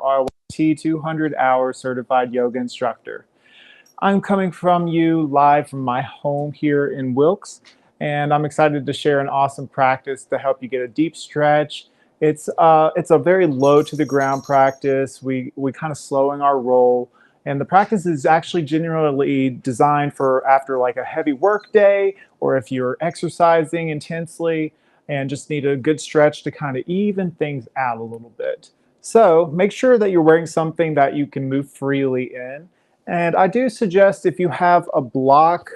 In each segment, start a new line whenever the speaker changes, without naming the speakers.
RYT 200-hour certified yoga instructor. I'm coming from you live from my home here in Wilkes, and I'm excited to share an awesome practice to help you get a deep stretch. It's a very low to the ground practice. We kind of slowing our roll, and the practice is actually generally designed for after like a heavy work day, or if you're exercising intensely and just need a good stretch to kind of even things out a little bit. So make sure that you're wearing something that you can move freely in. And I do suggest if you have a block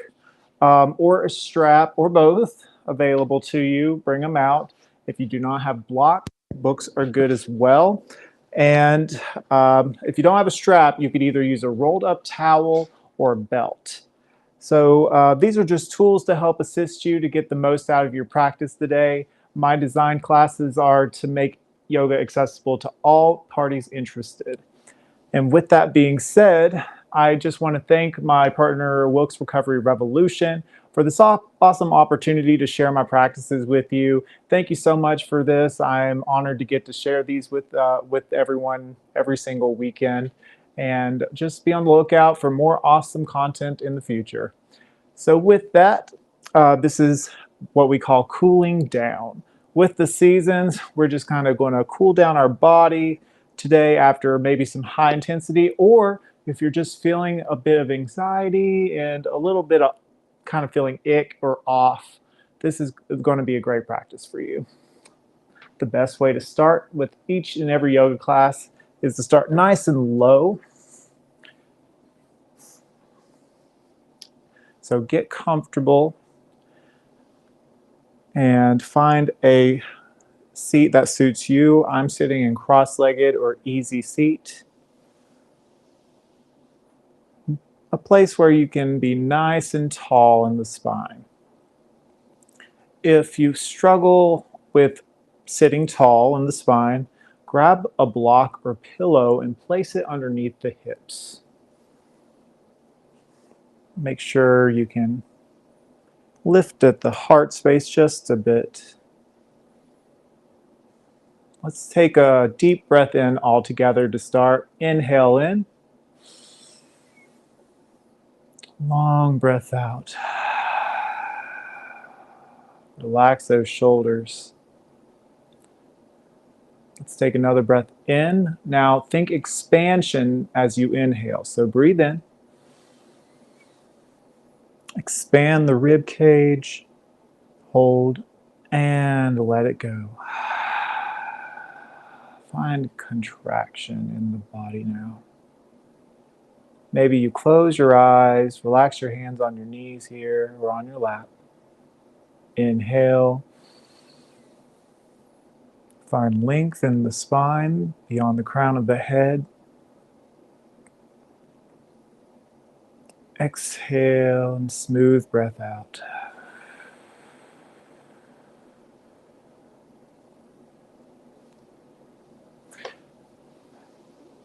or a strap or both available to you, bring them out. If you do not have block, books are good as well. And if you don't have a strap, you could either use a rolled up towel or a belt. So these are just tools to help assist you to get the most out of your practice today. My design classes are to make yoga accessible to all parties interested. And with that being said, I just want to thank my partner, Wilkes Recovery Revolution, for this awesome opportunity to share my practices with you. Thank you so much for this. I'm honored to get to share these with everyone every single weekend. And just be on the lookout for more awesome content in the future. So with that, this is what we call cooling down. With the seasons, we're just kind of going to cool down our body today after maybe some high intensity, or if you're just feeling a bit of anxiety and a little bit of kind of feeling ick or off, this is going to be a great practice for you. The best way to start with each and every yoga class is to start nice and low. So get comfortable and find a seat that suits you. I'm sitting in cross-legged or easy seat. A place where you can be nice and tall in the spine. If you struggle with sitting tall in the spine, grab a block or pillow and place it underneath the hips. Make sure you can lift at the heart space just a bit. Let's take a deep breath in all together to start. Inhale in. Long breath out. Relax those shoulders. Let's take another breath in. Now think expansion as you inhale. So breathe in. Expand the rib cage. Hold and let it go. Find contraction in the body now. Maybe you close your eyes, relax your hands on your knees here or on your lap. Inhale. Find length in the spine beyond the crown of the head. Exhale and smooth breath out.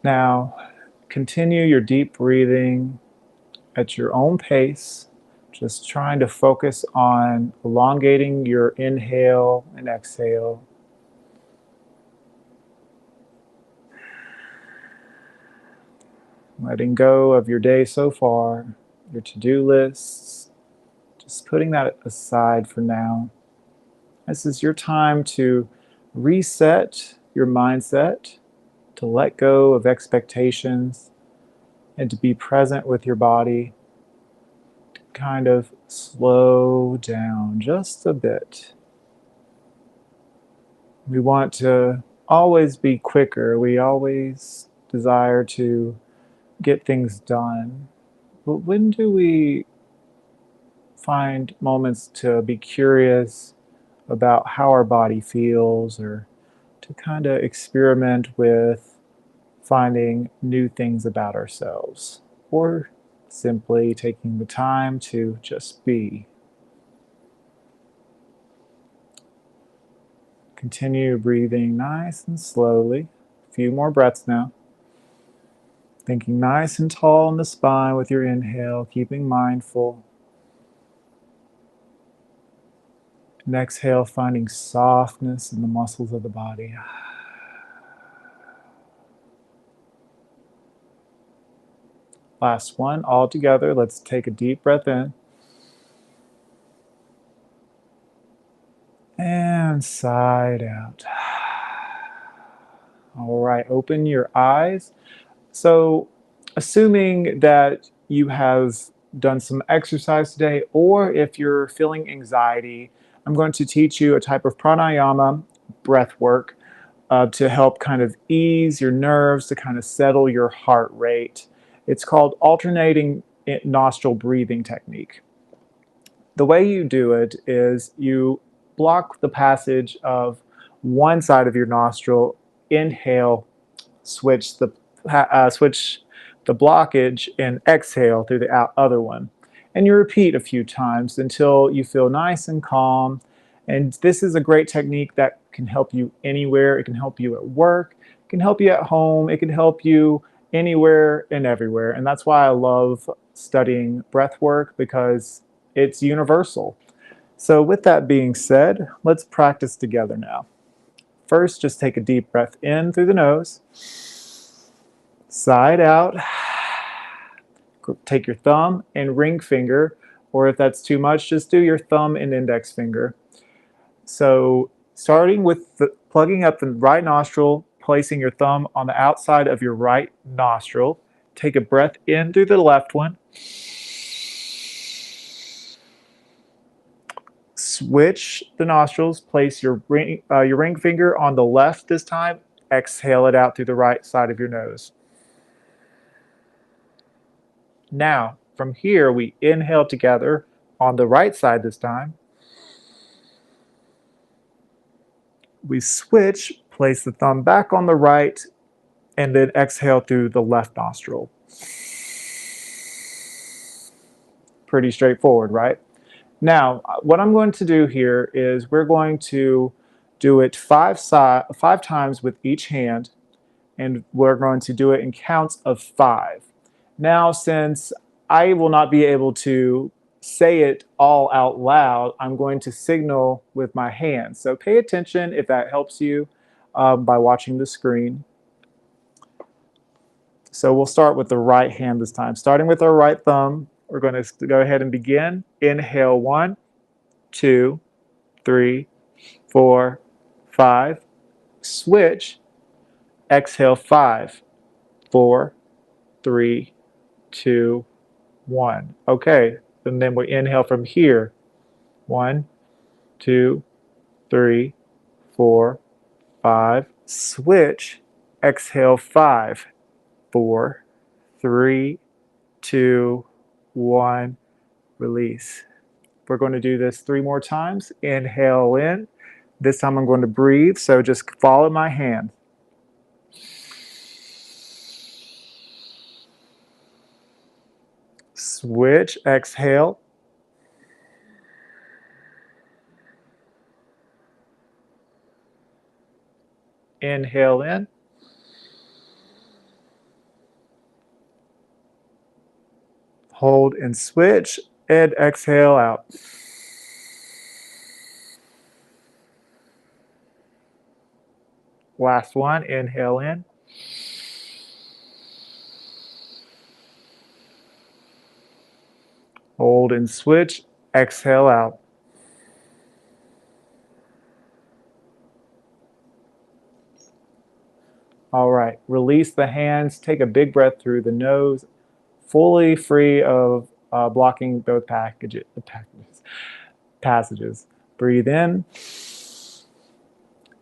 Now, continue your deep breathing at your own pace, just trying to focus on elongating your inhale and exhale. Letting go of your day so far, your to-do lists, just putting that aside for now. This is your time to reset your mindset, to let go of expectations, and to be present with your body. To kind of slow down just a bit. We want to always be quicker. We always desire to get things done. But when do we find moments to be curious about how our body feels, or to kind of experiment with finding new things about ourselves, or simply taking the time to just be? Continue breathing nice and slowly. A few more breaths now. Thinking nice and tall in the spine with your inhale, keeping mindful. And exhale, finding softness in the muscles of the body. Last one, all together. Let's take a deep breath in. And sigh out. All right, open your eyes. So, assuming that you have done some exercise today, or if you're feeling anxiety, I'm going to teach you a type of pranayama, breath work, to help kind of ease your nerves, to kind of settle your heart rate. It's called alternating nostril breathing technique. The way you do it is you block the passage of one side of your nostril, inhale, switch the blockage, and exhale through the other one. And you repeat a few times until you feel nice and calm. And this is a great technique that can help you anywhere. It can help you at work, it can help you at home, it can help you anywhere and everywhere. And that's why I love studying breath work, because it's universal. So, with that being said, let's practice together now. First, just take a deep breath in through the nose, side out. Take your thumb and ring finger, or if that's too much, just do your thumb and index finger. So, starting with plugging up the right nostril, placing your thumb on the outside of your right nostril, take a breath in through the left one. Switch the nostrils, place your ring finger on the left this time, exhale it out through the right side of your nose. Now, from here, we inhale together on the right side this time. We switch, place the thumb back on the right, and then exhale through the left nostril. Pretty straightforward, right? Now, what I'm going to do here is we're going to do it five times with each hand, and we're going to do it in counts of 5. Now, since I will not be able to say it all out loud, I'm going to signal with my hands. So pay attention if that helps you by watching the screen. So we'll start with the right hand this time. Starting with our right thumb, we're going to go ahead and begin. Inhale 1, 2, 3, 4, 5. Switch. Exhale 5, 4, 3, 2, 1. Okay, and then we inhale from here. 1, 2, 3, 4, 5. Switch. Exhale 5, 4, 3, 2, 1. Release. We're going to do this 3 more times. Inhale in. This time I'm going to breathe, so just follow my hand. Switch, exhale. Inhale in. Hold and switch, and exhale out. Last one, inhale in. Hold and switch, exhale out. All right, release the hands, take a big breath through the nose, fully free of blocking both passages. Breathe in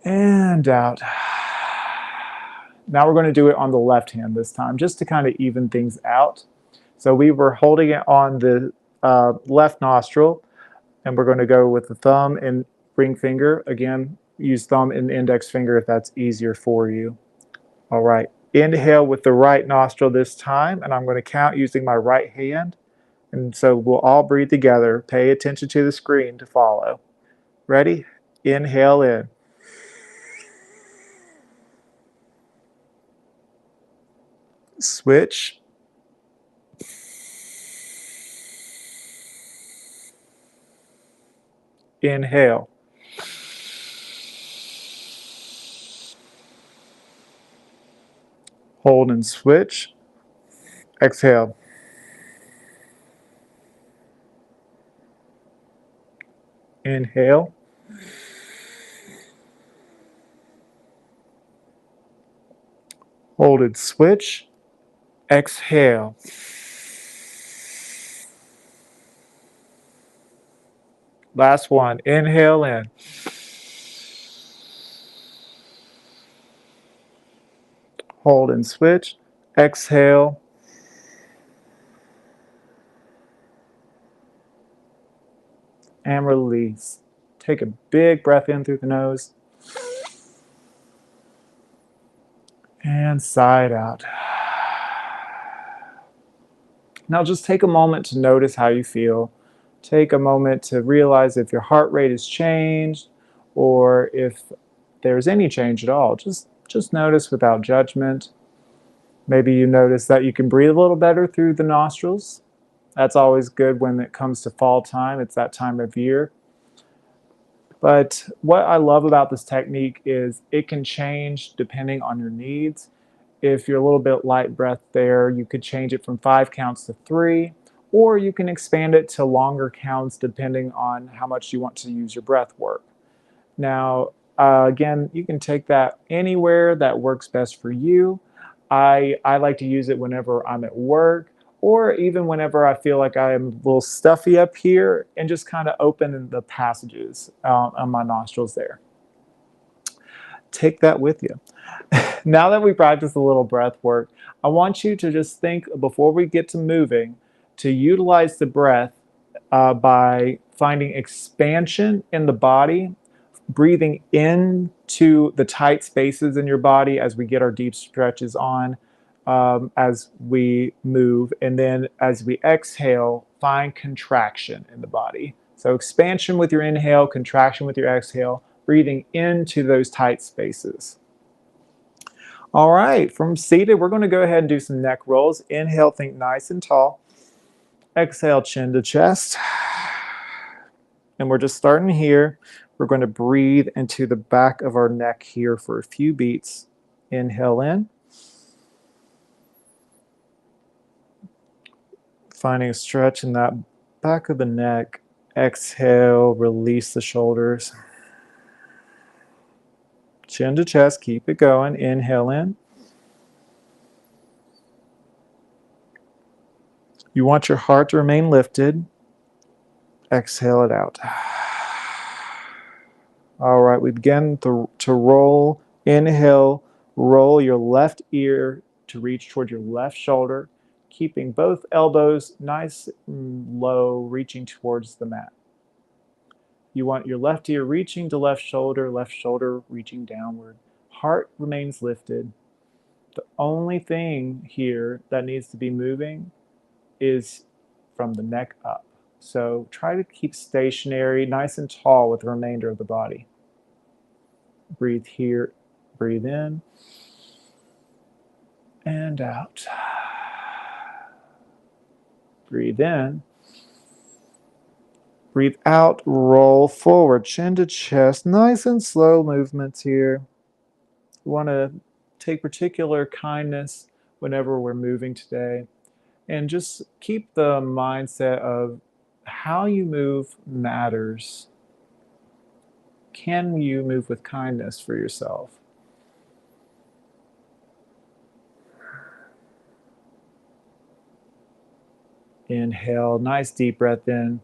and out. Now we're going to do it on the left hand this time, just to kind of even things out. So we were holding it on the left nostril, and we're going to go with the thumb and ring finger. Again, use thumb and index finger if that's easier for you. All right, inhale with the right nostril this time, and I'm going to count using my right hand. And so we'll all breathe together. Pay attention to the screen to follow. Ready? Inhale in. Switch. Inhale. Hold and switch. Exhale. Inhale. Hold and switch. Exhale. Last one. Inhale in. Hold and switch. Exhale. And release. Take a big breath in through the nose. And sigh it out. Now just take a moment to notice how you feel. Take a moment to realize if your heart rate has changed or if there's any change at all. Just notice without judgment. Maybe you notice that you can breathe a little better through the nostrils. That's always good when it comes to fall time. It's that time of year. But what I love about this technique is it can change depending on your needs. If you're a little bit light breath there, you could change it from 5 counts to 3, or you can expand it to longer counts depending on how much you want to use your breath work. Now, again, you can take that anywhere that works best for you. I like to use it whenever I'm at work or even whenever I feel like I'm a little stuffy up here and just kind of open the passages on my nostrils there. Take that with you. Now that we practice a little breath work, I want you to just think before we get to moving to utilize the breath by finding expansion in the body, breathing into the tight spaces in your body as we get our deep stretches on as we move. And then as we exhale, find contraction in the body. So expansion with your inhale, contraction with your exhale, breathing into those tight spaces. All right, from seated, we're going to go ahead and do some neck rolls. Inhale, think nice and tall. Exhale, chin to chest. And we're just starting here. We're going to breathe into the back of our neck here for a few beats. Inhale in. Finding a stretch in that back of the neck. Exhale, release the shoulders. Chin to chest, keep it going. Inhale in. You want your heart to remain lifted. Exhale it out. All right, we begin to roll. Inhale, roll your left ear to reach toward your left shoulder, keeping both elbows nice and low, reaching towards the mat. You want your left ear reaching to left shoulder reaching downward. Heart remains lifted. The only thing here that needs to be moving is from the neck up. So try to keep stationary, nice and tall with the remainder of the body. Breathe here, breathe in and out. Breathe in. Breathe out, roll forward, chin to chest. Nice and slow movements here. We want to take particular kindness whenever we're moving today. And just keep the mindset of how you move matters. Can you move with kindness for yourself? Inhale, nice deep breath in.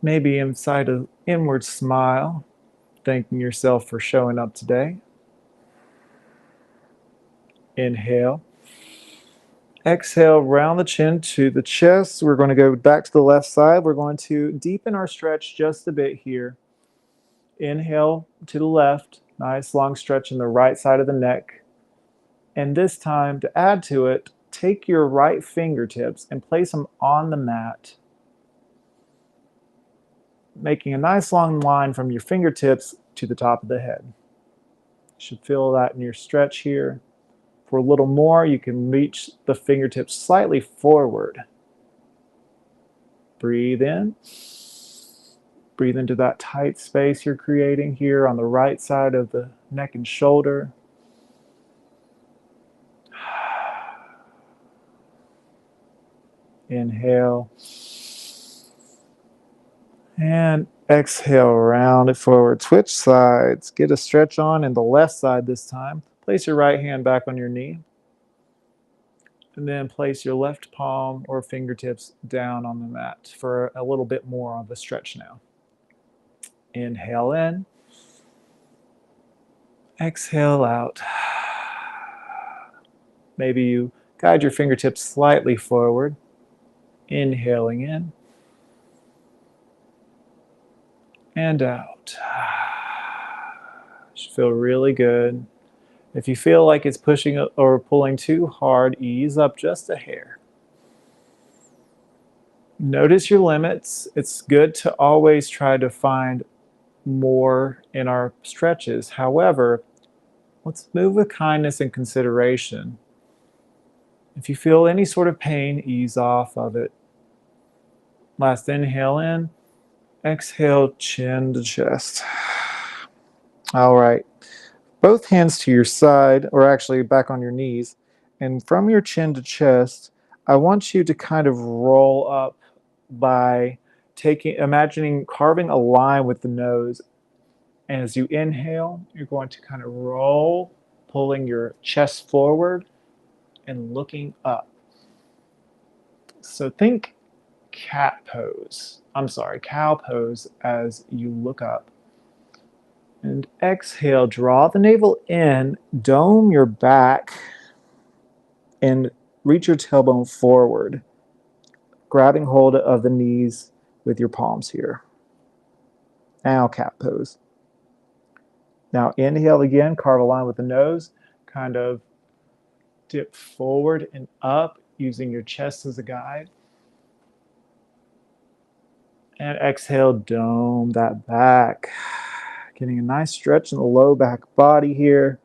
Maybe inside an inward smile, thanking yourself for showing up today. Inhale. Exhale, round the chin to the chest. We're going to go back to the left side. We're going to deepen our stretch just a bit here. Inhale to the left. Nice long stretch in the right side of the neck. And this time, to add to it, take your right fingertips and place them on the mat, making a nice long line from your fingertips to the top of the head. You should feel that in your stretch here. For a little more, you can reach the fingertips slightly forward. Breathe in. Breathe into that tight space you're creating here on the right side of the neck and shoulder. Inhale. And exhale, round it forward. Switch sides. Get a stretch on in the left side this time. Place your right hand back on your knee. And then place your left palm or fingertips down on the mat for a little bit more of a stretch now. Inhale in. Exhale out. Maybe you guide your fingertips slightly forward. Inhaling in. And out. Should feel really good. If you feel like it's pushing or pulling too hard, ease up just a hair. Notice your limits. It's good to always try to find more in our stretches. However, let's move with kindness and consideration. If you feel any sort of pain, ease off of it. Last inhale in. Exhale, chin to chest. All right. Both hands to your side, or actually back on your knees. And from your chin to chest, I want you to kind of roll up by imagining carving a line with the nose. And as you inhale, you're going to kind of roll, pulling your chest forward and looking up. So think cow pose as you look up. And exhale, draw the navel in, dome your back, and reach your tailbone forward, grabbing hold of the knees with your palms here. Now cat pose. Now inhale again, carve a line with the nose, kind of dip forward and up using your chest as a guide. And exhale, dome that back. Getting a nice stretch in the low back body here.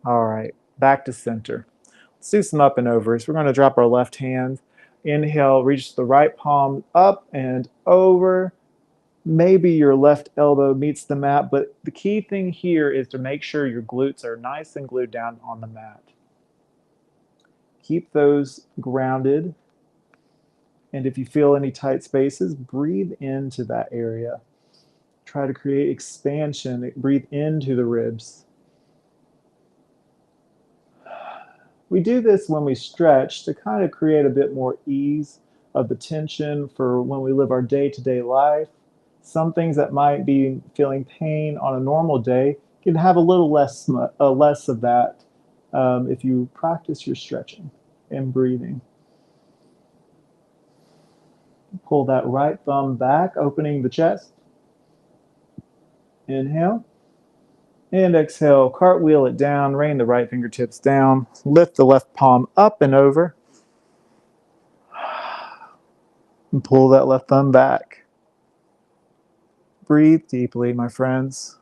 All right, back to center. Let's do some up and overs. We're going to drop our left hand. Inhale, reach the right palm up and over. Maybe your left elbow meets the mat, but the key thing here is to make sure your glutes are nice and glued down on the mat. Keep those grounded. And if you feel any tight spaces, breathe into that area. Try to create expansion. Breathe into the ribs. We do this when we stretch to kind of create a bit more ease of the tension for when we live our day-to-day life. Some things that might be feeling pain on a normal day can have a little less of that if you practice your stretching and breathing. Pull that right thumb back, opening the chest. Inhale. And exhale, cartwheel it down, rain the right fingertips down, lift the left palm up and over. And pull that left thumb back. Breathe deeply, my friends.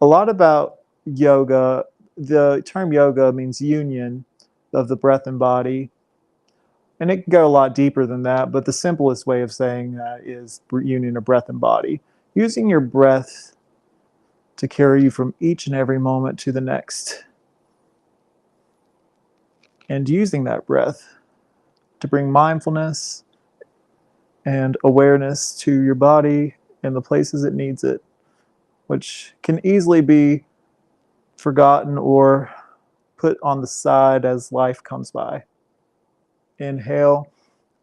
A lot about yoga, the term yoga means union of the breath and body. And it can go a lot deeper than that, but the simplest way of saying that is union of breath and body. Using your breath to carry you from each and every moment to the next. And using that breath to bring mindfulness and awareness to your body and the places it needs it, which can easily be forgotten or put on the side as life comes by. Inhale,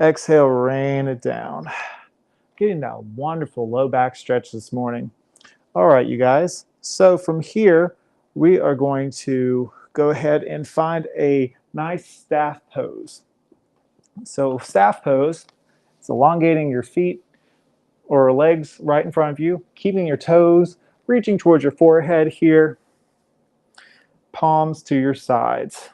exhale, rain it down. Getting that wonderful low back stretch this morning. All right, you guys. So from here, we are going to go ahead and find a nice staff pose. So staff pose is elongating your feet or legs right in front of you, keeping your toes reaching towards your forehead here, palms to your sides.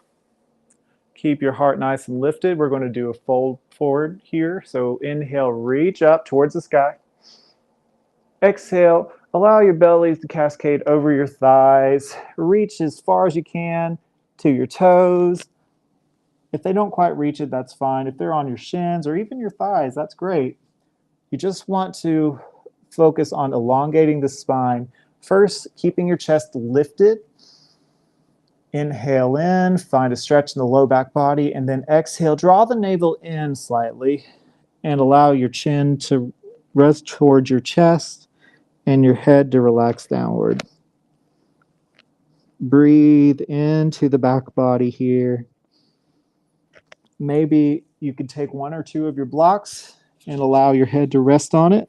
Keep your heart nice and lifted. We're going to do a fold forward here. So inhale, reach up towards the sky. Exhale, allow your bellies to cascade over your thighs. Reach as far as you can to your toes. If they don't quite reach it, that's fine. If they're on your shins or even your thighs, that's great. You just want to focus on elongating the spine. First, keeping your chest lifted Inhale in, find a stretch in the low back body, and then exhale, draw the navel in slightly and allow your chin to rest towards your chest and your head to relax downward. Breathe into the back body here. Maybe you could take one or two of your blocks and allow your head to rest on it.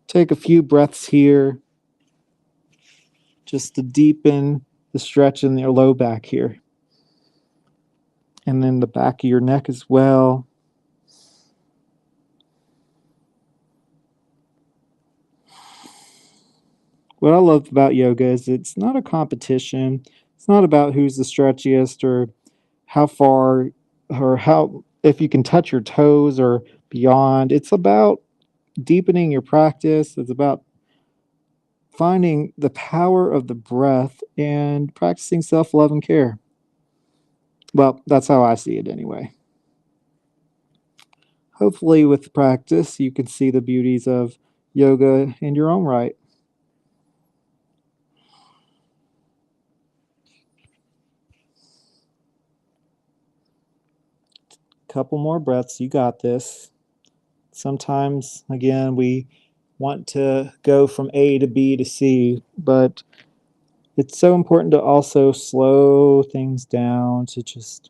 Take a few breaths here just to deepen the stretch in your low back here. And then the back of your neck as well. What I love about yoga is it's not a competition. It's not about who's the stretchiest or how far or how if you can touch your toes or beyond. It's about deepening your practice. It's about finding the power of the breath and practicing self-love and care. Well, that's how I see it anyway. Hopefully with practice, you can see the beauties of yoga in your own right. Couple more breaths. You got this. Sometimes, again, we want to go from A to B to C, but it's so important to also slow things down, to just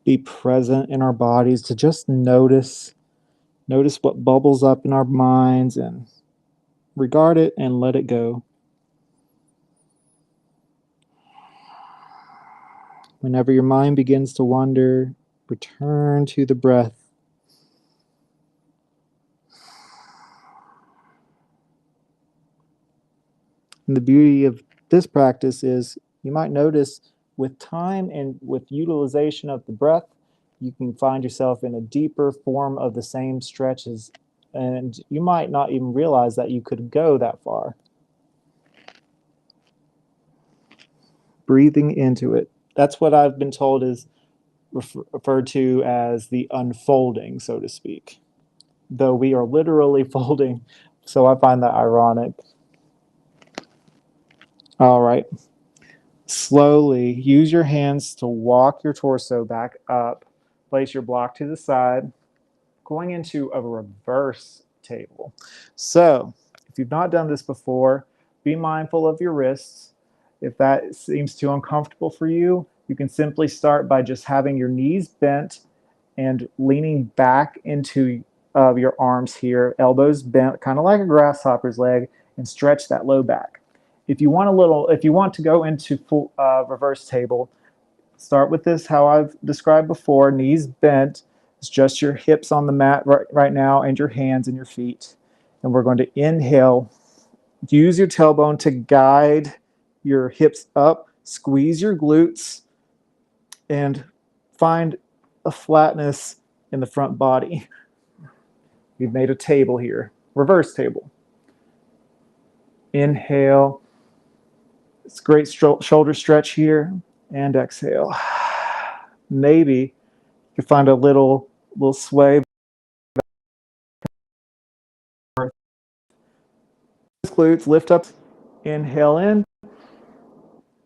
be present in our bodies, to just notice what bubbles up in our minds and regard it and let it go. Whenever your mind begins to wander, return to the breath. And the beauty of this practice is you might notice with time and with utilization of the breath, you can find yourself in a deeper form of the same stretches. And you might not even realize that you could go that far. Breathing into it. That's what I've been told is referred to as the unfolding, so to speak. Though we are literally folding, so I find that ironic. All right. Slowly use your hands to walk your torso back up. Place your block to the side, going into a reverse table. So if you've not done this before, be mindful of your wrists. If that seems too uncomfortable for you, you can simply start by just having your knees bent and leaning back into your arms here, elbows bent, kind of like a grasshopper's leg, and stretch that low back. If you want to go into full reverse table, start with this how I've described before, knees bent. It's just your hips on the mat right now and your hands and your feet. And we're going to inhale. Use your tailbone to guide your hips up. Squeeze your glutes and find a flatness in the front body. We've made a table here, reverse table. Inhale. It's a great shoulder stretch here. And exhale. Maybe you find a little sway. Glutes, lift up, inhale in,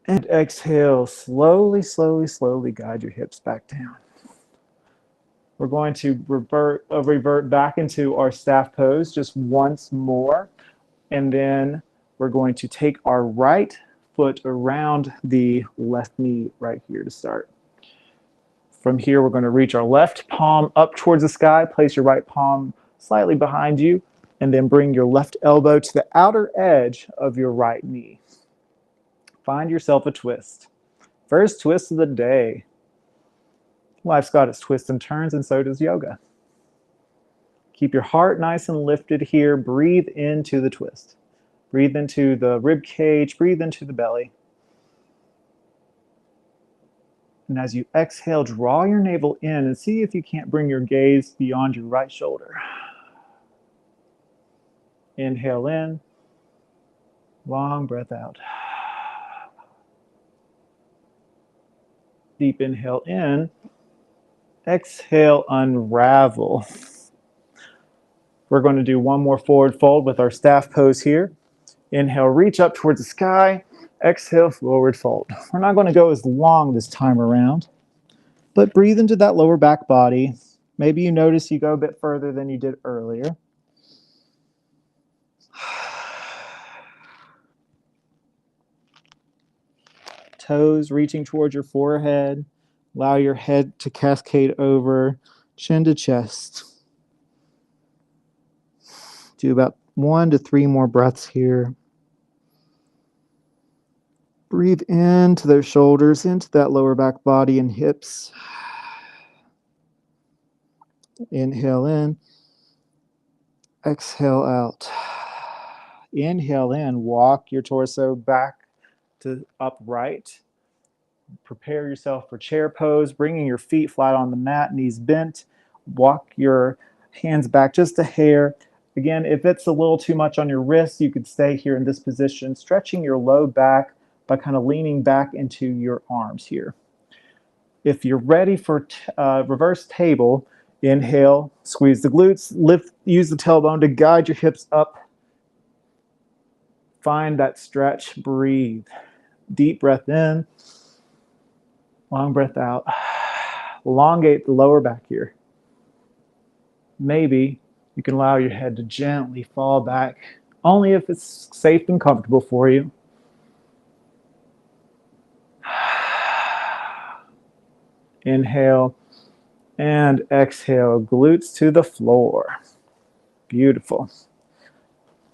and exhale. Slowly, slowly, slowly guide your hips back down. We're going to revert back into our staff pose just once more, and then we're going to take our right foot around the left knee right here to start. From here, we're going to reach our left palm up towards the sky, place your right palm slightly behind you, and then bring your left elbow to the outer edge of your right knee. Find yourself a twist. First twist of the day. Life's got its twists and turns, and so does yoga. Keep your heart nice and lifted here. Breathe into the twist. Breathe into the rib cage. Breathe into the belly. And as you exhale, draw your navel in and see if you can't bring your gaze beyond your right shoulder. Inhale in. Long breath out. Deep inhale in. Exhale, unravel. We're going to do one more forward fold with our staff pose here. Inhale, reach up towards the sky. Exhale, forward fold. We're not going to go as long this time around, but breathe into that lower back body. Maybe you notice you go a bit further than you did earlier. Toes reaching towards your forehead. Allow your head to cascade over, chin to chest. Do about 1 to 3 more breaths here. Breathe into those shoulders, into that lower back body and hips. Inhale in. Exhale out. Inhale in. Walk your torso back to upright. Prepare yourself for chair pose, bringing your feet flat on the mat, knees bent. Walk your hands back just a hair. Again, if it's a little too much on your wrists, you could stay here in this position, stretching your low back by kind of leaning back into your arms here. If you're ready for reverse table, inhale, squeeze the glutes, lift, use the tailbone to guide your hips up. Find that stretch, breathe. Deep breath in, long breath out. Elongate the lower back here. Maybe you can allow your head to gently fall back, only if it's safe and comfortable for you. Inhale and exhale, glutes to the floor. Beautiful.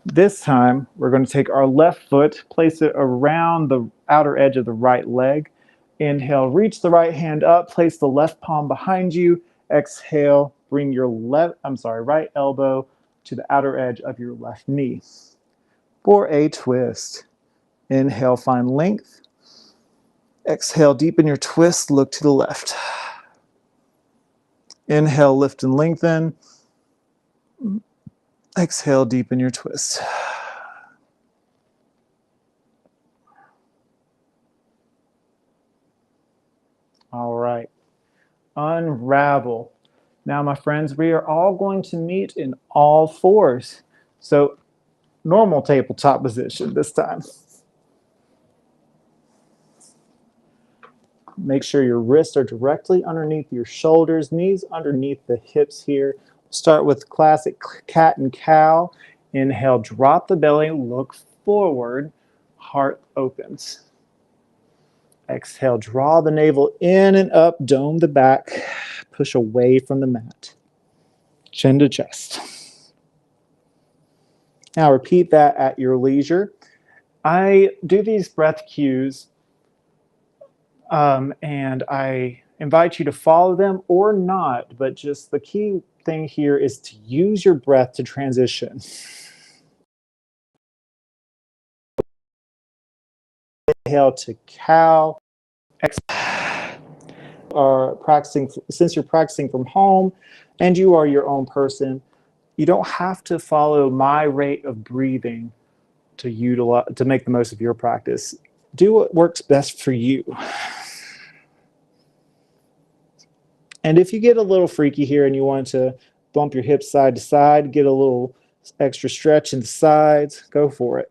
This time, we're going to take our left foot, place it around the outer edge of the right leg. Inhale, reach the right hand up, place the left palm behind you. Exhale, bring your right elbow to the outer edge of your left knee for a twist. Inhale, find length. Exhale, deepen your twist, look to the left. Inhale, lift and lengthen. Exhale, deepen your twist. All right, unravel. Now, my friends, we are all going to meet in all fours. So, normal tabletop position this time. Make sure your wrists are directly underneath your shoulders, knees underneath the hips here. Start with classic cat and cow. Inhale, drop the belly, look forward, heart opens. Exhale, draw the navel in and up, dome the back, push away from the mat. Chin to chest. Now repeat that at your leisure. I do these breath cues and I invite you to follow them or not, but just the key thing here is to use your breath to transition. Inhale to cow. Exhale. Since you're practicing from home and you are your own person, you don't have to follow my rate of breathing to make the most of your practice. Do what works best for you. And if you get a little freaky here and you want to bump your hips side to side, get a little extra stretch in the sides, go for it.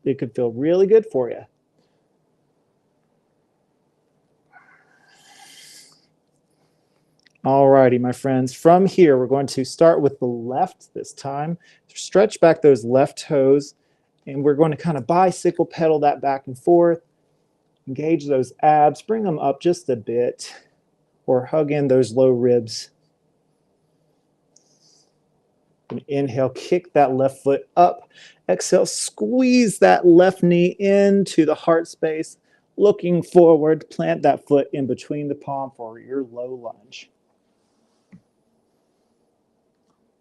It could feel really good for you. Alrighty, my friends. From here, we're going to start with the left this time. Stretch back those left toes, and we're going to kind of bicycle pedal that back and forth. Engage those abs, bring them up just a bit, or hug in those low ribs. And inhale, kick that left foot up. Exhale, squeeze that left knee into the heart space. Looking forward, plant that foot in between the palm for your low lunge.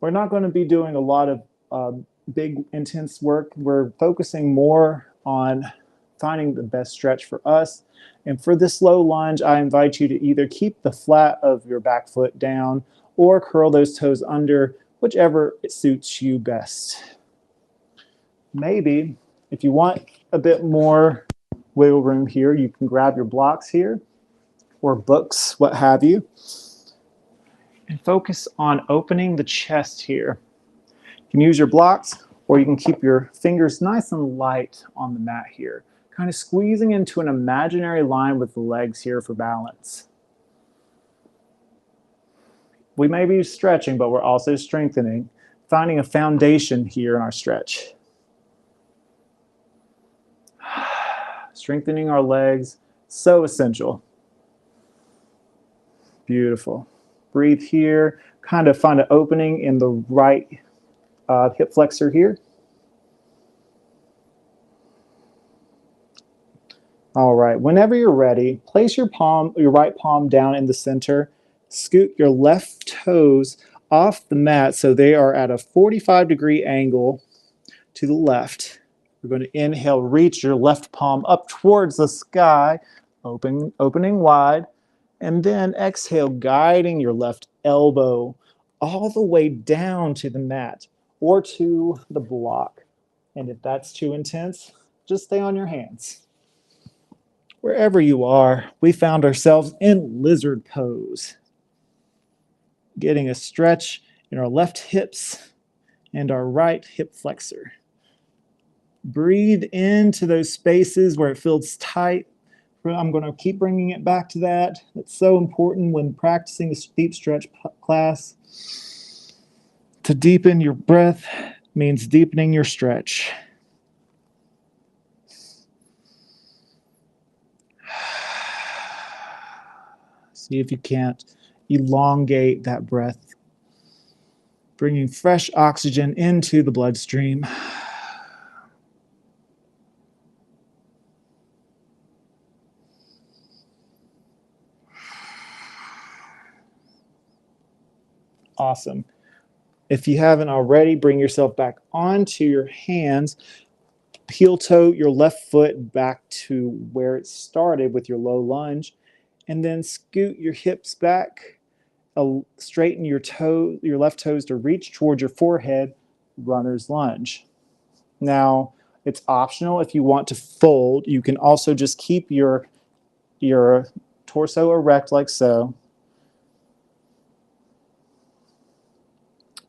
We're not going to be doing a lot of big, intense work. We're focusing more on finding the best stretch for us. And for this low lunge, I invite you to either keep the flat of your back foot down or curl those toes under, whichever it suits you best. Maybe, if you want a bit more wiggle room here, you can grab your blocks here or books, what have you. And focus on opening the chest here. You can use your blocks or you can keep your fingers nice and light on the mat here, kind of squeezing into an imaginary line with the legs here for balance. We may be stretching, but we're also strengthening, finding a foundation here in our stretch. Strengthening our legs, so essential. Beautiful. Breathe here, kind of find an opening in the right hip flexor here. All right, whenever you're ready, place your right palm down in the center. Scoot your left toes off the mat so they are at a 45-degree angle to the left. You're going to inhale, reach your left palm up towards the sky, opening wide, and then exhale, guiding your left elbow all the way down to the mat or to the block. And if that's too intense, just stay on your hands. Wherever you are, we found ourselves in lizard pose, getting a stretch in our left hips and our right hip flexor. Breathe into those spaces where it feels tight. I'm going to keep bringing it back to that. It's so important when practicing a deep stretch class. To deepen your breath means deepening your stretch. See if you can't elongate that breath, bringing fresh oxygen into the bloodstream. Awesome. If you haven't already, bring yourself back onto your hands. Heel toe your left foot back to where it started with your low lunge, and then scoot your hips back. Straighten your left toes to reach towards your forehead, runner's lunge. Now, it's optional if you want to fold. You can also just keep your torso erect like so.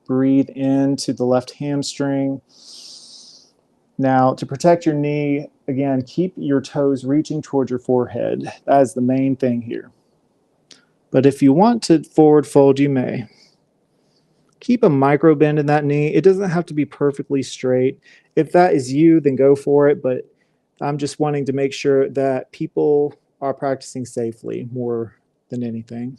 Breathe into the left hamstring. Now, to protect your knee, again, keep your toes reaching towards your forehead. That is the main thing here. But if you want to forward fold, you may. Keep a micro bend in that knee. It doesn't have to be perfectly straight. If that is you, then go for it. But I'm just wanting to make sure that people are practicing safely more than anything.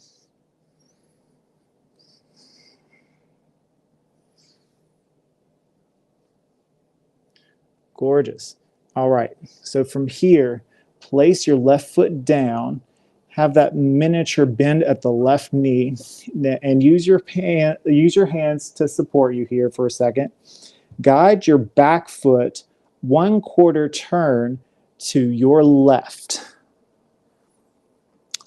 Gorgeous. All right. So from here, place your left foot down. Have that miniature bend at the left knee, and use your hands to support you here for a second. Guide your back foot 1/4 turn to your left.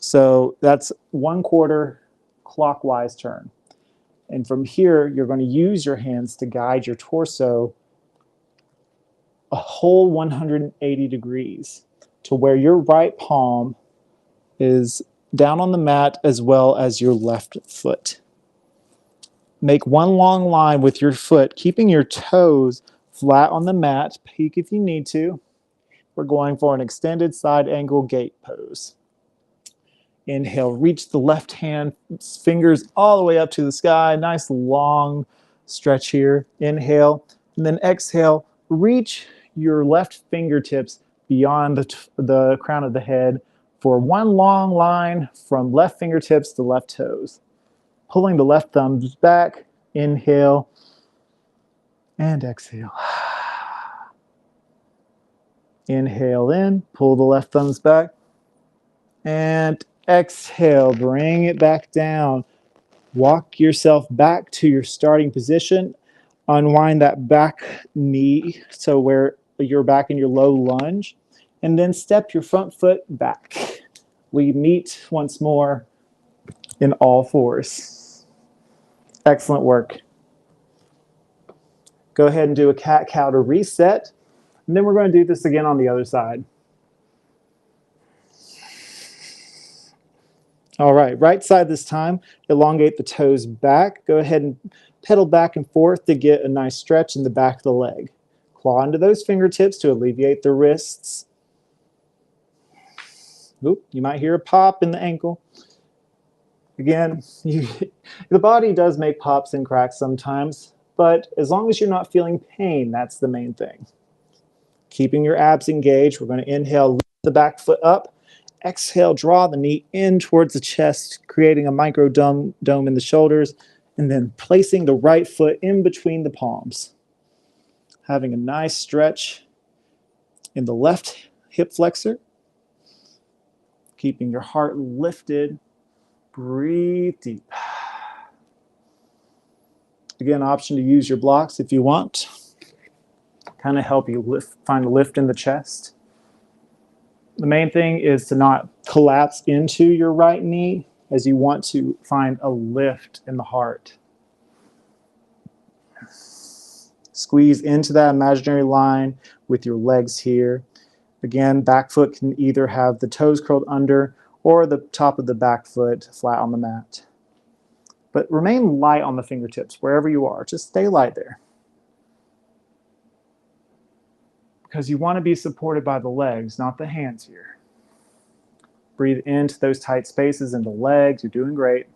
So that's 1/4 clockwise turn. And from here, you're going to use your hands to guide your torso a whole 180 degrees to where your right palm is down on the mat as well as your left foot. Make one long line with your foot, keeping your toes flat on the mat. Peek if you need to. We're going for an extended side angle gate pose. Inhale, reach the left hand, fingers all the way up to the sky. Nice long stretch here. Inhale, and then exhale, reach your left fingertips beyond the crown of the head for one long line from left fingertips to left toes. Pulling the left thumbs back, inhale, and exhale. Inhale in, pull the left thumbs back, and exhale, bring it back down. Walk yourself back to your starting position. Unwind that back knee so where you're back in your low lunge, and then step your front foot back. We meet once more in all fours. Excellent work. Go ahead and do a cat-cow to reset, and then we're going to do this again on the other side. All right, right side this time. Elongate the toes back. Go ahead and pedal back and forth to get a nice stretch in the back of the leg. Claw into those fingertips to alleviate the wrists. Oop, you might hear a pop in the ankle. Again, the body does make pops and cracks sometimes, but as long as you're not feeling pain, that's the main thing. Keeping your abs engaged, we're going to inhale, lift the back foot up. Exhale, draw the knee in towards the chest, creating a micro dome in the shoulders, and then placing the right foot in between the palms. Having a nice stretch in the left hip flexor. Keeping your heart lifted. Breathe deep. Again, option to use your blocks if you want. Kind of help you find a lift in the chest. The main thing is to not collapse into your right knee as you want to find a lift in the heart. Squeeze into that imaginary line with your legs here. Again, back foot can either have the toes curled under or the top of the back foot flat on the mat. But remain light on the fingertips wherever you are. Just stay light there. Because you want to be supported by the legs, not the hands here. Breathe into those tight spaces in the legs. You're doing great.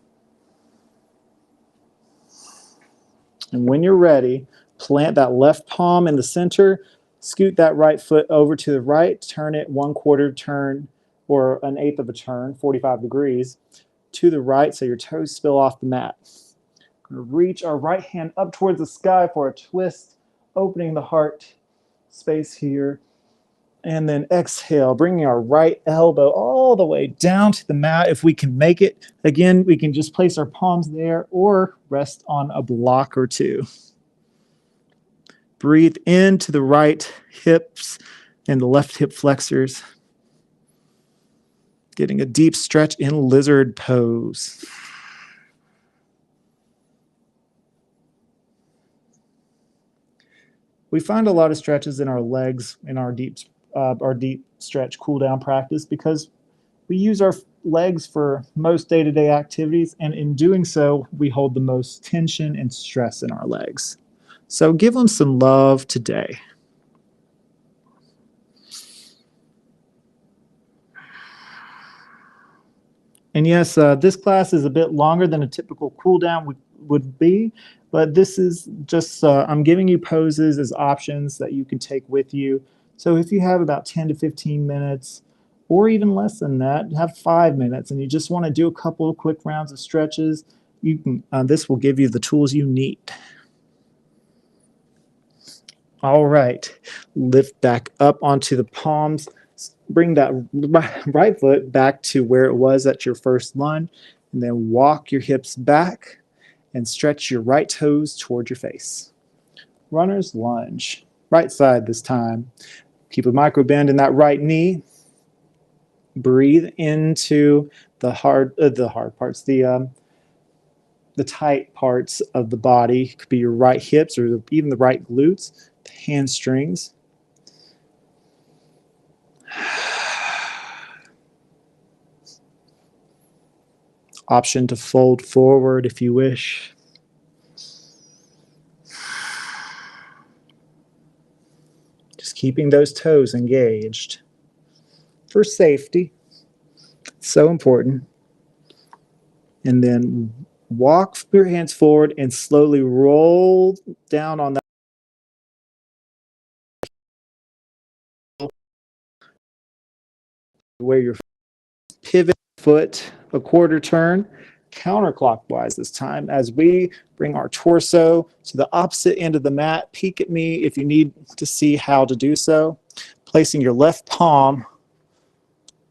And when you're ready, plant that left palm in the center. Scoot that right foot over to the right. Turn it 1/4 turn or 1/8 of a turn, 45 degrees, to the right so your toes spill off the mat. We're going to reach our right hand up towards the sky for a twist, opening the heart space here. And then exhale, bringing our right elbow all the way down to the mat if we can make it. Again, we can just place our palms there or rest on a block or two. Breathe into the right hips and the left hip flexors. Getting a deep stretch in lizard pose. We find a lot of stretches in our legs in our deep stretch cool down practice because we use our legs for most day-to-day activities, and in doing so, we hold the most tension and stress in our legs. So give them some love today. And yes, this class is a bit longer than a typical cool down would be, but this is just, I'm giving you poses as options that you can take with you. So if you have about 10 to 15 minutes, or even less than that, have 5 minutes, and you just want to do a couple of quick rounds of stretches, you can. This will give you the tools you need. All right, lift back up onto the palms. Bring that right foot back to where it was at your first lunge, and then walk your hips back and stretch your right toes toward your face. Runner's lunge, right side this time. Keep a micro bend in that right knee. Breathe into the hard parts, the tight parts of the body. It could be your right hips or even the right glutes, the hamstrings. Option to fold forward if you wish. Just keeping those toes engaged for safety. So important. And then walk your hands forward and slowly roll down on that. Where your pivot foot a 1/4 turn counterclockwise this time as we bring our torso to the opposite end of the mat. Peek at me if you need to see how to do so. Placing your left palm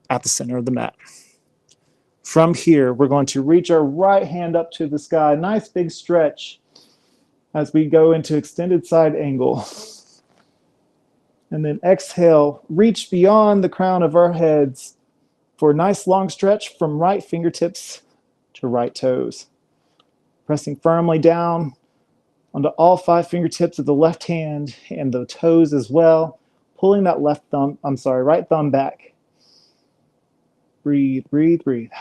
at the center of the mat. From here, we're going to reach our right hand up to the sky. Nice big stretch as we go into extended side angle. And then exhale, reach beyond the crown of our heads for a nice long stretch from right fingertips to right toes. Pressing firmly down onto all 5 fingertips of the left hand and the toes as well. Pulling that right thumb back. Breathe, breathe, breathe.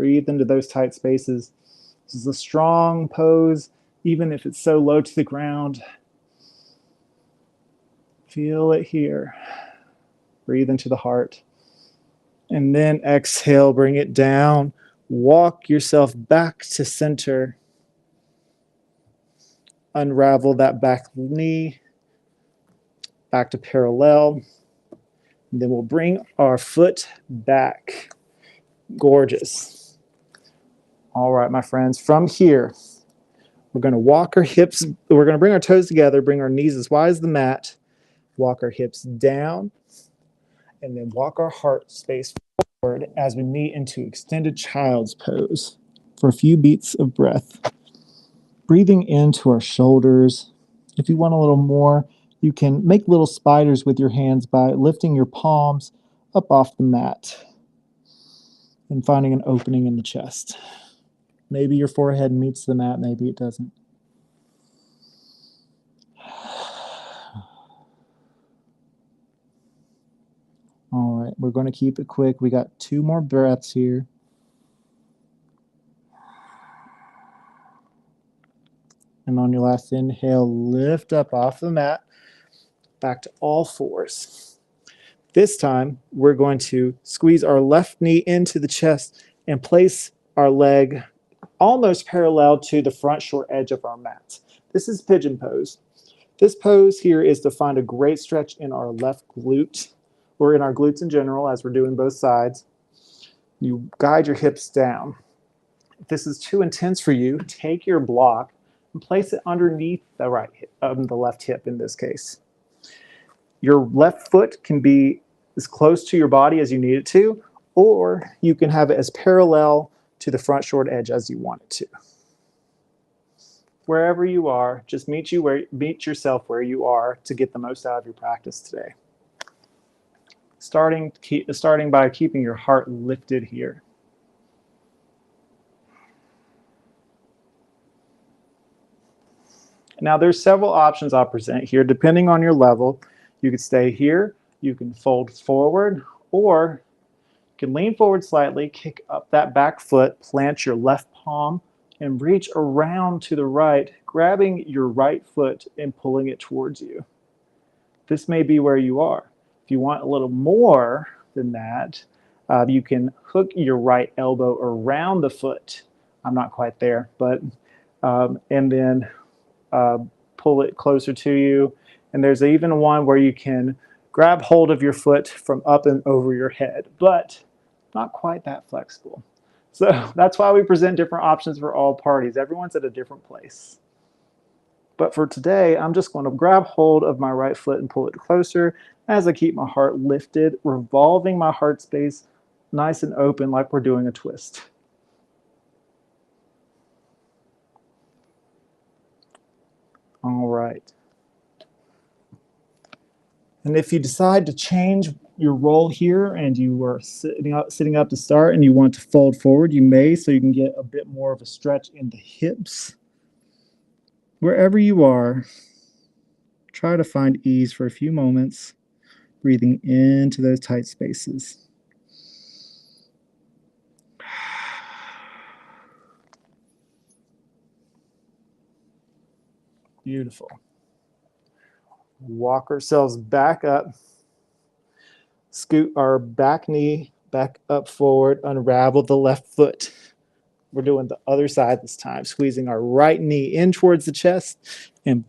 Breathe into those tight spaces. This is a strong pose, even if it's so low to the ground. Feel it here. Breathe into the heart. And then exhale, bring it down. Walk yourself back to center. Unravel that back knee, back to parallel. And then we'll bring our foot back. Gorgeous. All right, my friends, from here, we're going to walk our hips. We're going to bring our toes together, bring our knees as wide as the mat, walk our hips down, and then walk our heart space forward as we meet into extended child's pose for a few beats of breath. Breathing into our shoulders. If you want a little more, you can make little spiders with your hands by lifting your palms up off the mat and finding an opening in the chest. Maybe your forehead meets the mat, maybe it doesn't. All right, we're going to keep it quick. We got 2 more breaths here. And on your last inhale, lift up off the mat, back to all fours. This time, we're going to squeeze our left knee into the chest and place our leg almost parallel to the front short edge of our mat. This is pigeon pose. This pose here is to find a great stretch in our left glute, or in our glutes in general, as we're doing both sides. You guide your hips down. If this is too intense for you, take your block and place it underneath the right hip, the left hip in this case. Your left foot can be as close to your body as you need it to, or you can have it as parallel to the front short edge as you want it to. Wherever you are, just meet yourself where you are to get the most out of your practice today. Starting by keeping your heart lifted here. Now there's several options I'll present here. Depending on your level, you could stay here, you can fold forward, or you can lean forward slightly, kick up that back foot, plant your left palm, and reach around to the right, grabbing your right foot and pulling it towards you. This may be where you are. If you want a little more than that, you can hook your right elbow around the foot. I'm not quite there, but and then pull it closer to you. And there's even one where you can grab hold of your foot from up and over your head, but not quite that flexible. So that's why we present different options for all parties. Everyone's at a different place. But for today, I'm just going to grab hold of my right foot and pull it closer as I keep my heart lifted, revolving my heart space nice and open like we're doing a twist. All right. And if you decide to change your role here and you are sitting up to start and you want to fold forward, you may, so you can get a bit more of a stretch in the hips. Wherever you are, try to find ease for a few moments, breathing into those tight spaces. Beautiful. Walk ourselves back up. Scoot our back knee back up forward. Unravel the left foot. We're doing the other side this time, squeezing our right knee in towards the chest and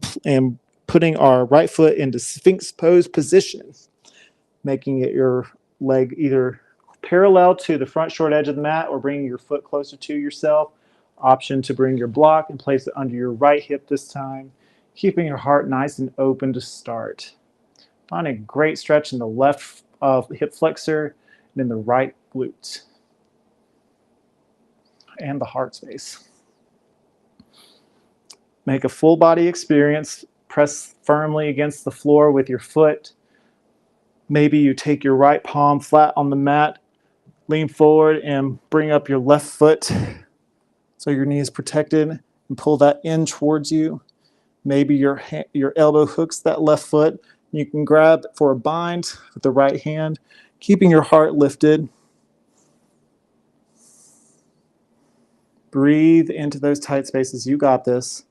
putting our right foot into Sphinx pose position, making it your leg either parallel to the front short edge of the mat or bringing your foot closer to yourself. Option to bring your block and place it under your right hip this time, keeping your heart nice and open to start. Find a great stretch in the left hip flexor and in the right glute and the heart space. Make a full body experience. Press firmly against the floor with your foot. Maybe you take your right palm flat on the mat, lean forward and bring up your left foot so your knee is protected and pull that in towards you. Maybe your elbow hooks that left foot. You can grab for a bind with the right hand, keeping your heart lifted. Breathe into those tight spaces. You got this.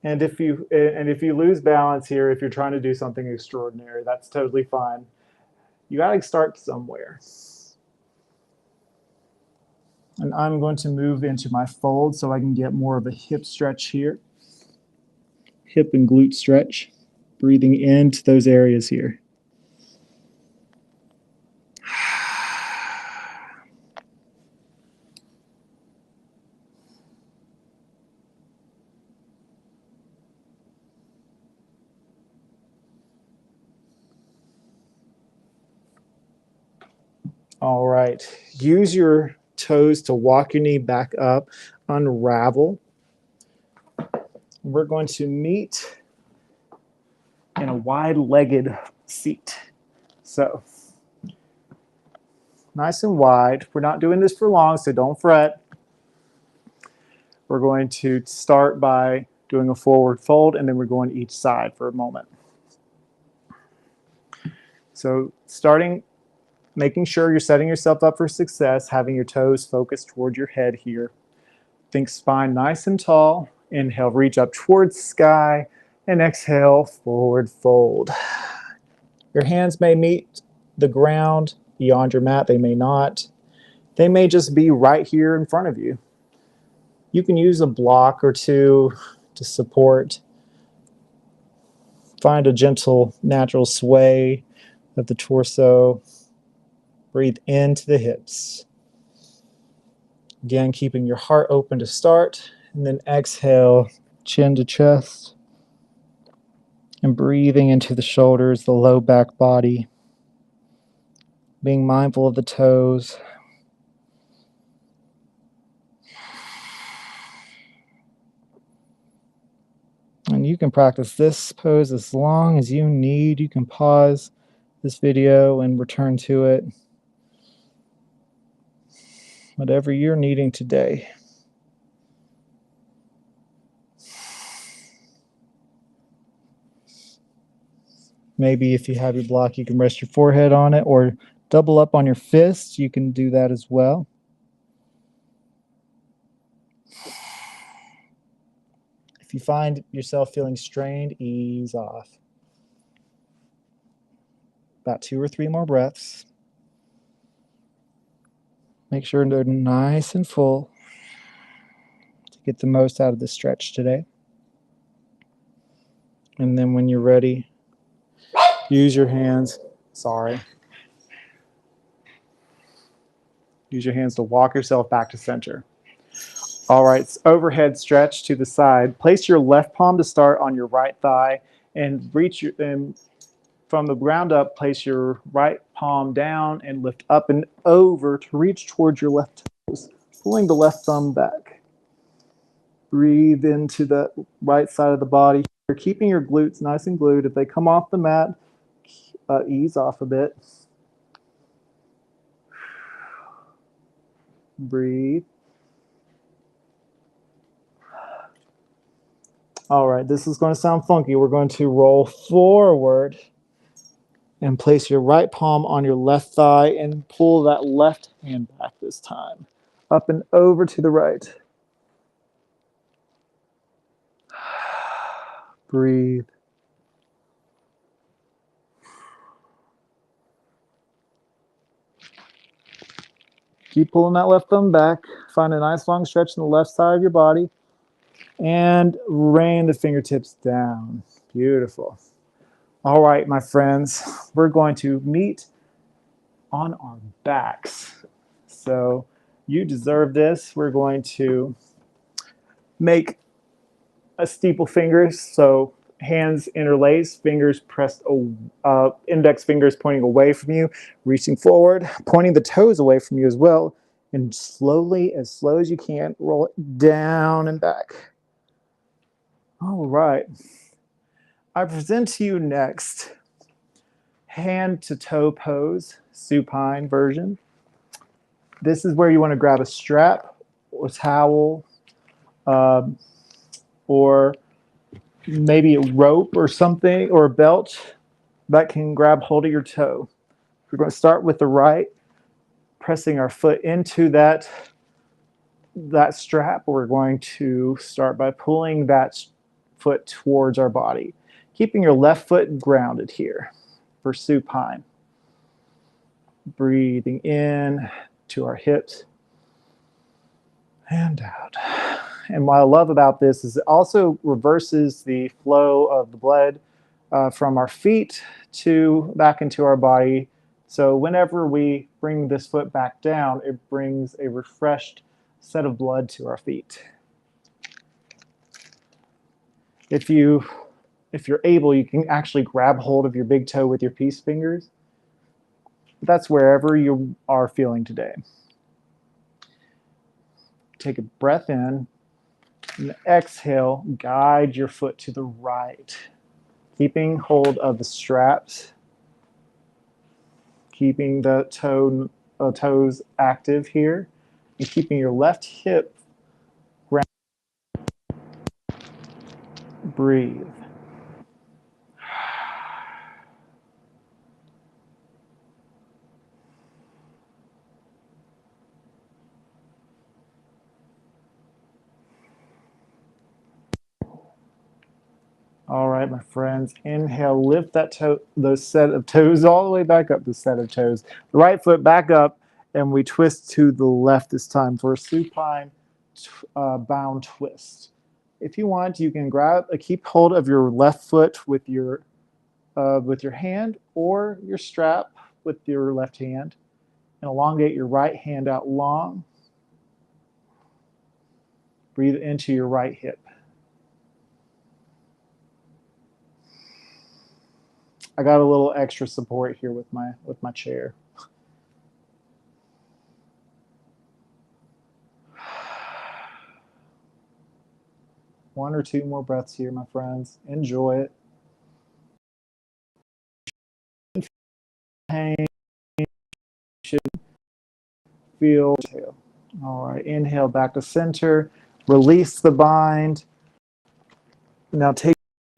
And if you lose balance here, if you're trying to do something extraordinary, that's totally fine. You got to start somewhere. And I'm going to move into my fold so I can get more of a hip stretch here. Hip and glute stretch. Breathing into those areas here. All right. Use your toes to walk your knee back up, unravel. We're going to meet in a wide-legged seat. So, nice and wide. We're not doing this for long, so don't fret. We're going to start by doing a forward fold, and then we're going each side for a moment. So starting, making sure you're setting yourself up for success, having your toes focused toward your head here. Think spine nice and tall. Inhale, reach up towards sky, and exhale, forward fold. Your hands may meet the ground beyond your mat. They may not. They may just be right here in front of you. You can use a block or two to support. Find a gentle, natural sway of the torso. Breathe into the hips. Again, keeping your heart open to start, and then exhale, chin to chest. And breathing into the shoulders, the low back body. Being mindful of the toes. And you can practice this pose as long as you need. You can pause this video and return to it. Whatever you're needing today. Maybe if you have your block, you can rest your forehead on it or double up on your fists. You can do that as well. If you find yourself feeling strained, ease off. About 2 or 3 more breaths. Make sure they're nice and full to get the most out of the stretch today. And then when you're ready, use your hands. Use your hands to walk yourself back to center. All right, overhead stretch to the side. Place your left palm to start on your right thigh and from the ground up, place your right palm down and lift up and over to reach towards your left toes, pulling the left thumb back. Breathe into the right side of the body. You're keeping your glutes nice and glued. If they come off the mat, ease off a bit. Breathe. All right, this is going to sound funky. We're going to roll forward and place your right palm on your left thigh and pull that left hand back this time. Up and over to the right. Breathe. Keep pulling that left thumb back. Find a nice long stretch in the left side of your body. And rain the fingertips down. Beautiful. All right, my friends, we're going to meet on our backs. So you deserve this. We're going to make a steeple fingers. So hands interlaced, fingers pressed, index fingers pointing away from you, reaching forward, pointing the toes away from you as well. And slowly, as slow as you can, roll it down and back. All right. I present to you next hand to toe pose, supine version. This is where you want to grab a strap or towel or maybe a rope or something, or a belt that can grab hold of your toe. We're going to start with the right, pressing our foot into that strap. We're going to start by pulling that foot towards our body, keeping your left foot grounded here for supine. Breathing in to our hips and out. And what I love about this is it also reverses the flow of the blood from our feet to back into our body. So whenever we bring this foot back down, it brings a refreshed set of blood to our feet. If you're able, you can actually grab hold of your big toe with your peace fingers. That's wherever you are feeling today. Take a breath in and exhale, guide your foot to the right, keeping hold of the straps, keeping the toes active here, and keeping your left hip grounded. Breathe. All right, my friends, inhale, lift those set of toes all the way back up, the set of toes. The right foot back up, and we twist to the left this time for a supine bound twist. If you want, you can keep hold of your left foot with your hand, or your strap with your left hand, and elongate your right hand out long. Breathe into your right hip. I got a little extra support here with my chair. One or two more breaths here, my friends. Enjoy it. Pain should feel. All right, inhale back to center. Release the bind. Now take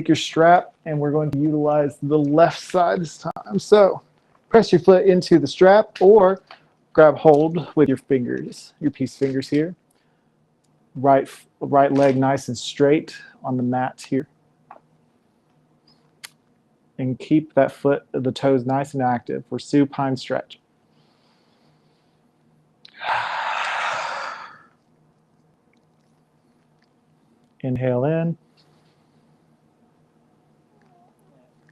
your strap, and we're going to utilize the left side this time. So press your foot into the strap, or grab hold with your fingers, your peace fingers here. Right leg nice and straight on the mat here. And keep that the toes nice and active for supine stretch. Inhale in.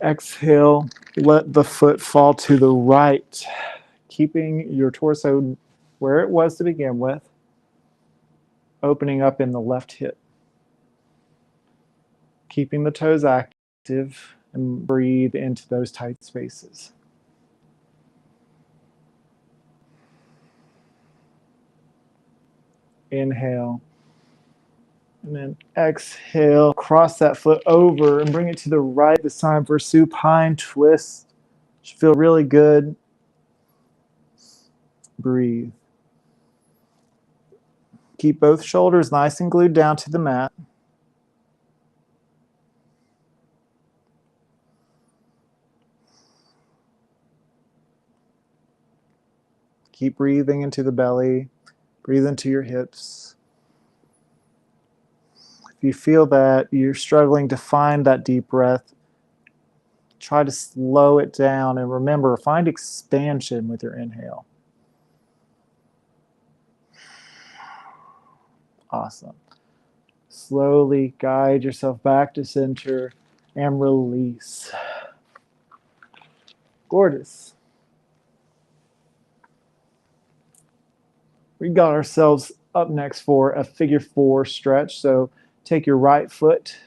Exhale, let the foot fall to the right, keeping your torso where it was to begin with, opening up in the left hip. Keeping the toes active, and breathe into those tight spaces. Inhale. And then exhale, cross that foot over and bring it to the right this time for supine twist. Should feel really good. Breathe. Keep both shoulders nice and glued down to the mat. Keep breathing into the belly. Breathe into your hips. If you feel that you're struggling to find that deep breath, try to slow it down, and remember, find expansion with your inhale. Awesome. Slowly guide yourself back to center and release. Gorgeous. We got ourselves up next for a figure 4 stretch. So take your right foot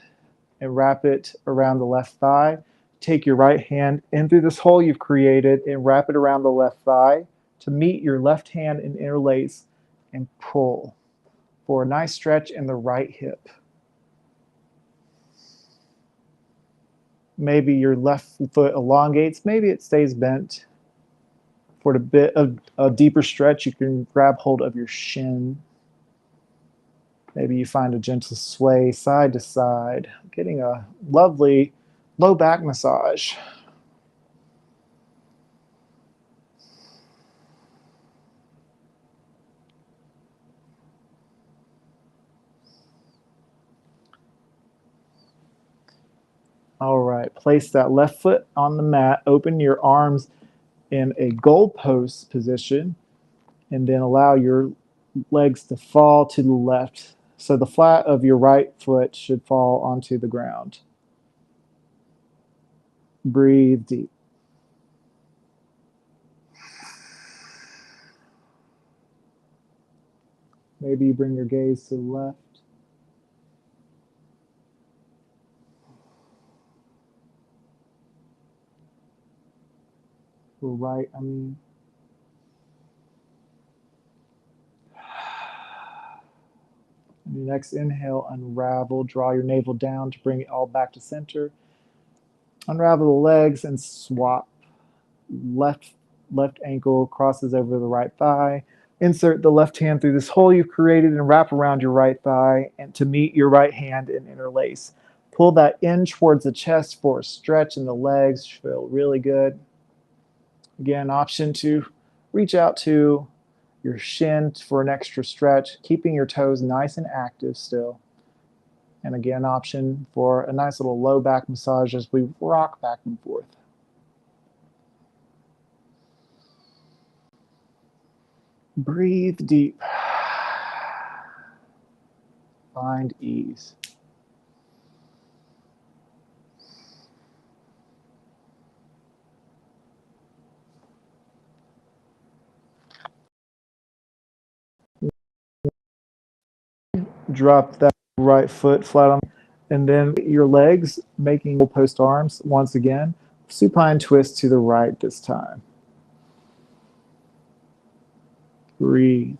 and wrap it around the left thigh. Take your right hand in through this hole you've created and wrap it around the left thigh to meet your left hand and interlace and pull for a nice stretch in the right hip. Maybe your left foot elongates, maybe it stays bent. For a bit of a deeper stretch, you can grab hold of your shin. Maybe you find a gentle sway side to side. getting a lovely low back massage. All right, place that left foot on the mat, open your arms in a goalpost position, and then allow your legs to fall to the left. So the flat of your right foot should fall onto the ground. Breathe deep. Maybe you bring your gaze to the left. Or right, I mean. On your next inhale, unravel, draw your navel down to bring it all back to center. Unravel the legs and swap. Left ankle crosses over the right thigh. Insert the left hand through this hole you've created and wrap around your right thigh and to meet your right hand and interlace. Pull that in towards the chest for a stretch in the legs. Feel really good. Again, option to reach out to your shin for an extra stretch, keeping your toes nice and active still. And again, option for a nice little low back massage as we rock back and forth. Breathe deep. Find ease. Drop that right foot flat on, and then your legs making post arms once again. Supine twist to the right this time. Breathe.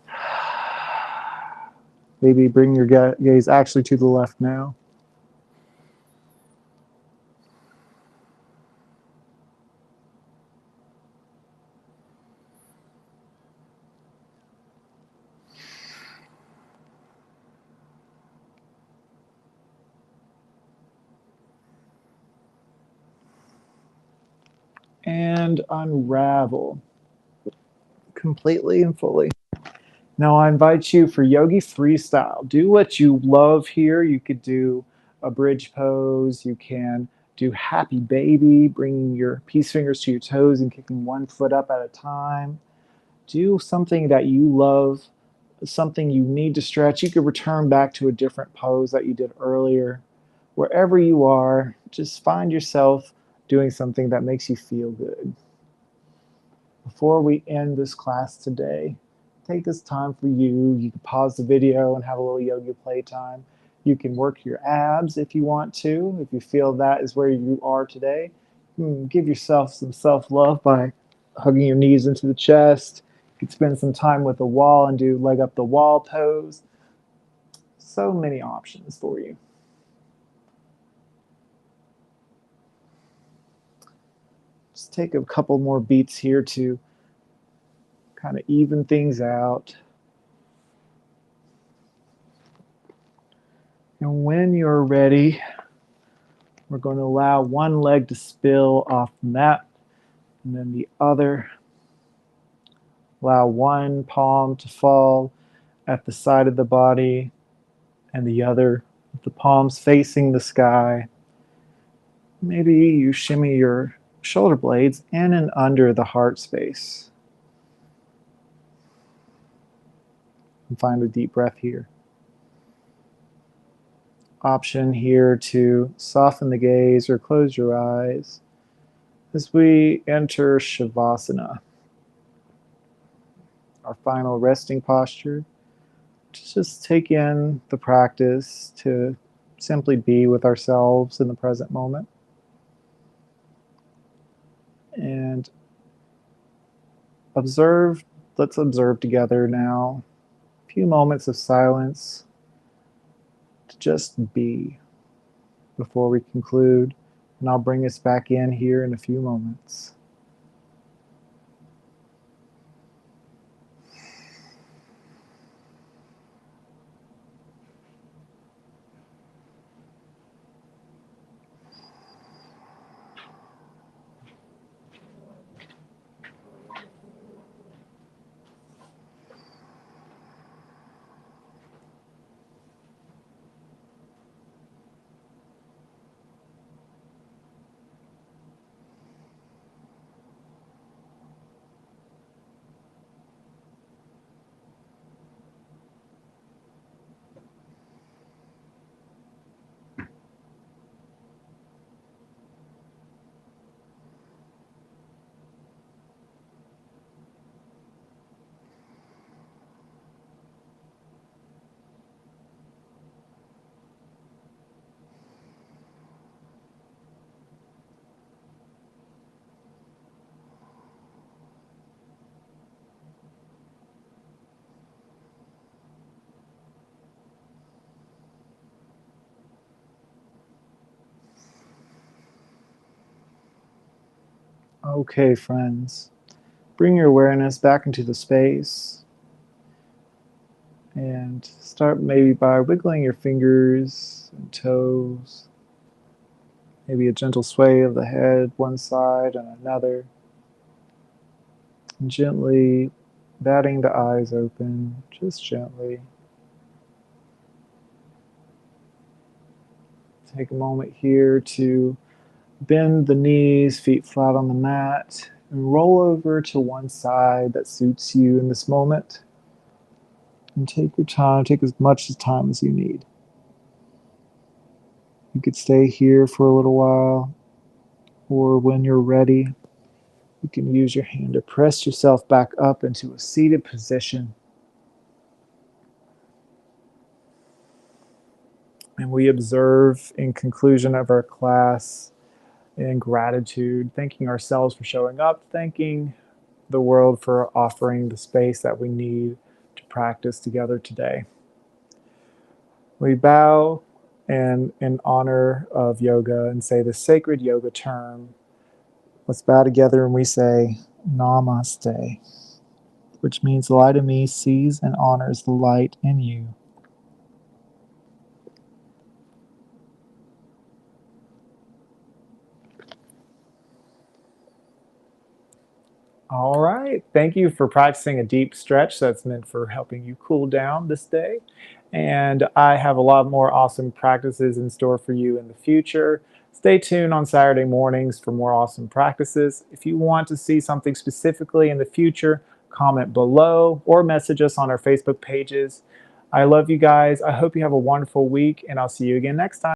Maybe bring your gaze actually to the left now. And unravel completely and fully. Now I invite you for yogi freestyle. Do what you love here. You could do a bridge pose. You can do happy baby, bringing your peace fingers to your toes and kicking one foot up at a time. Do something that you love, something you need to stretch. You could return back to a different pose that you did earlier. Wherever you are, just find yourself doing something that makes you feel good. Before we end this class today, take this time for you. You can pause the video and have a little yoga playtime. You can work your abs if you want to, if you feel that is where you are today. Give yourself some self-love by hugging your knees into the chest. You can spend some time with the wall and do leg up the wall pose. So many options for you. Just take a couple more beats here to kind of even things out. And when you're ready, we're going to allow one leg to spill off the mat and then the other. Allow one palm to fall at the side of the body and the other with the palms facing the sky. Maybe you shimmy your shoulder blades in and under the heart space. And find a deep breath here. Option here to soften the gaze or close your eyes as we enter Shavasana, our final resting posture. Just take in the practice to simply be with ourselves in the present moment. And observe, let's observe together now a few moments of silence to just be before we conclude. And I'll bring us back in here in a few moments. Okay, friends, bring your awareness back into the space and start maybe by wiggling your fingers and toes, maybe a gentle sway of the head one side and another, and gently batting the eyes open, just gently. Take a moment here to bend the knees, feet flat on the mat, and roll over to one side that suits you in this moment. And take your time, take as much time as you need. You could stay here for a little while, or when you're ready, you can use your hand to press yourself back up into a seated position. And we observe in conclusion of our class in gratitude, thanking ourselves for showing up, thanking the world for offering the space that we need to practice together today. We bow and in honor of yoga and say the sacred yoga term. Let's bow together and we say Namaste, which means the light in me sees and honors the light in you. All right. Thank you for practicing a deep stretch that's meant for helping you cool down this day. And I have a lot more awesome practices in store for you in the future. Stay tuned on Saturday mornings for more awesome practices. If you want to see something specifically in the future, comment below or message us on our Facebook pages. I love you guys. I hope you have a wonderful week, and I'll see you again next time.